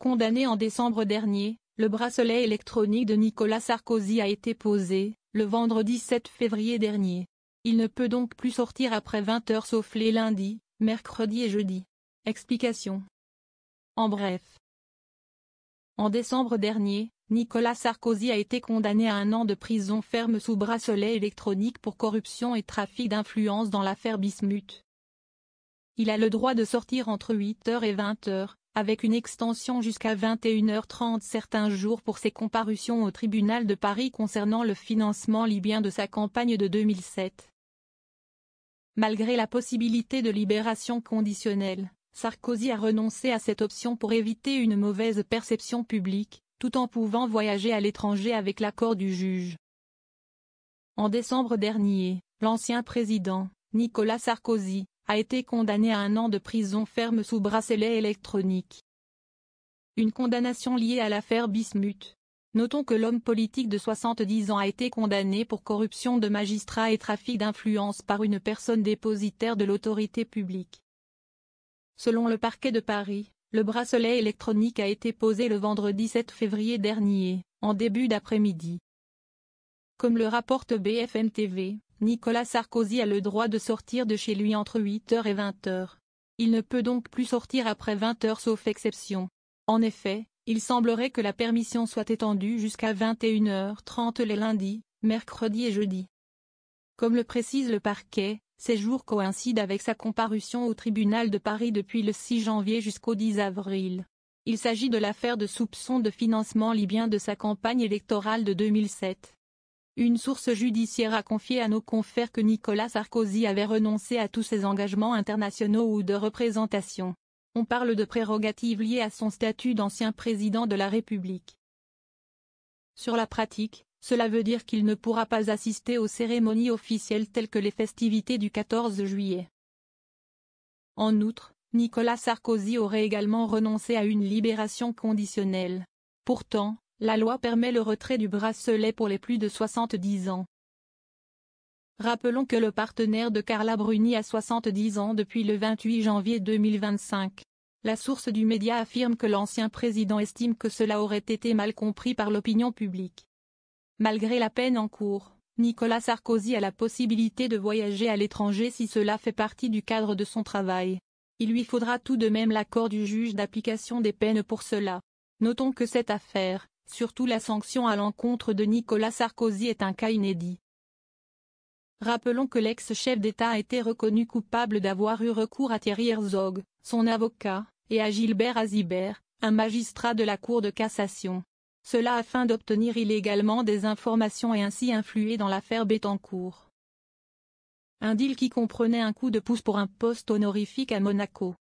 Condamné en décembre dernier, le bracelet électronique de Nicolas Sarkozy a été posé, le vendredi 7 février dernier. Il ne peut donc plus sortir après 20 h sauf les lundis, mercredis et jeudis. Explication. En bref. En décembre dernier, Nicolas Sarkozy a été condamné à 1 an de prison ferme sous bracelet électronique pour corruption et trafic d'influence dans l'affaire Bismuth. Il a le droit de sortir entre 8 h et 20 h, avec une extension jusqu'à 21 h 30 certains jours pour ses comparutions au tribunal de Paris concernant le financement libyen de sa campagne de 2007. Malgré la possibilité de libération conditionnelle, Sarkozy a renoncé à cette option pour éviter une mauvaise perception publique, tout en pouvant voyager à l'étranger avec l'accord du juge. En décembre dernier, l'ancien président, Nicolas Sarkozy, a été condamné à 1 an de prison ferme sous bracelet électronique. Une condamnation liée à l'affaire Bismuth. Notons que l'homme politique de 70 ans a été condamné pour corruption de magistrats et trafic d'influence par une personne dépositaire de l'autorité publique. Selon le parquet de Paris, le bracelet électronique a été posé le vendredi 7 février dernier, en début d'après-midi. Comme le rapporte BFM TV, Nicolas Sarkozy a le droit de sortir de chez lui entre 8 h et 20 h. Il ne peut donc plus sortir après 20 h sauf exception. En effet, il semblerait que la permission soit étendue jusqu'à 21 h 30 les lundis, mercredis et jeudis. Comme le précise le parquet, ces jours coïncident avec sa comparution au tribunal de Paris depuis le 6 janvier jusqu'au 10 avril. Il s'agit de l'affaire de soupçon de financement libyen de sa campagne électorale de 2007. Une source judiciaire a confié à nos confrères que Nicolas Sarkozy avait renoncé à tous ses engagements internationaux ou de représentation. On parle de prérogatives liées à son statut d'ancien président de la République. Sur la pratique, cela veut dire qu'il ne pourra pas assister aux cérémonies officielles telles que les festivités du 14 juillet. En outre, Nicolas Sarkozy aurait également renoncé à une libération conditionnelle. Pourtant, la loi permet le retrait du bracelet pour les plus de 70 ans. Rappelons que le partenaire de Carla Bruni a 70 ans depuis le 28 janvier 2025. La source du média affirme que l'ancien président estime que cela aurait été mal compris par l'opinion publique. Malgré la peine en cours, Nicolas Sarkozy a la possibilité de voyager à l'étranger si cela fait partie du cadre de son travail. Il lui faudra tout de même l'accord du juge d'application des peines pour cela. Notons que cette affaire, surtout la sanction à l'encontre de Nicolas Sarkozy, est un cas inédit. Rappelons que l'ex-chef d'État a été reconnu coupable d'avoir eu recours à Thierry Herzog, son avocat, et à Gilbert Azibert, un magistrat de la Cour de cassation. Cela afin d'obtenir illégalement des informations et ainsi influer dans l'affaire Bettencourt. Un deal qui comprenait un coup de pouce pour un poste honorifique à Monaco.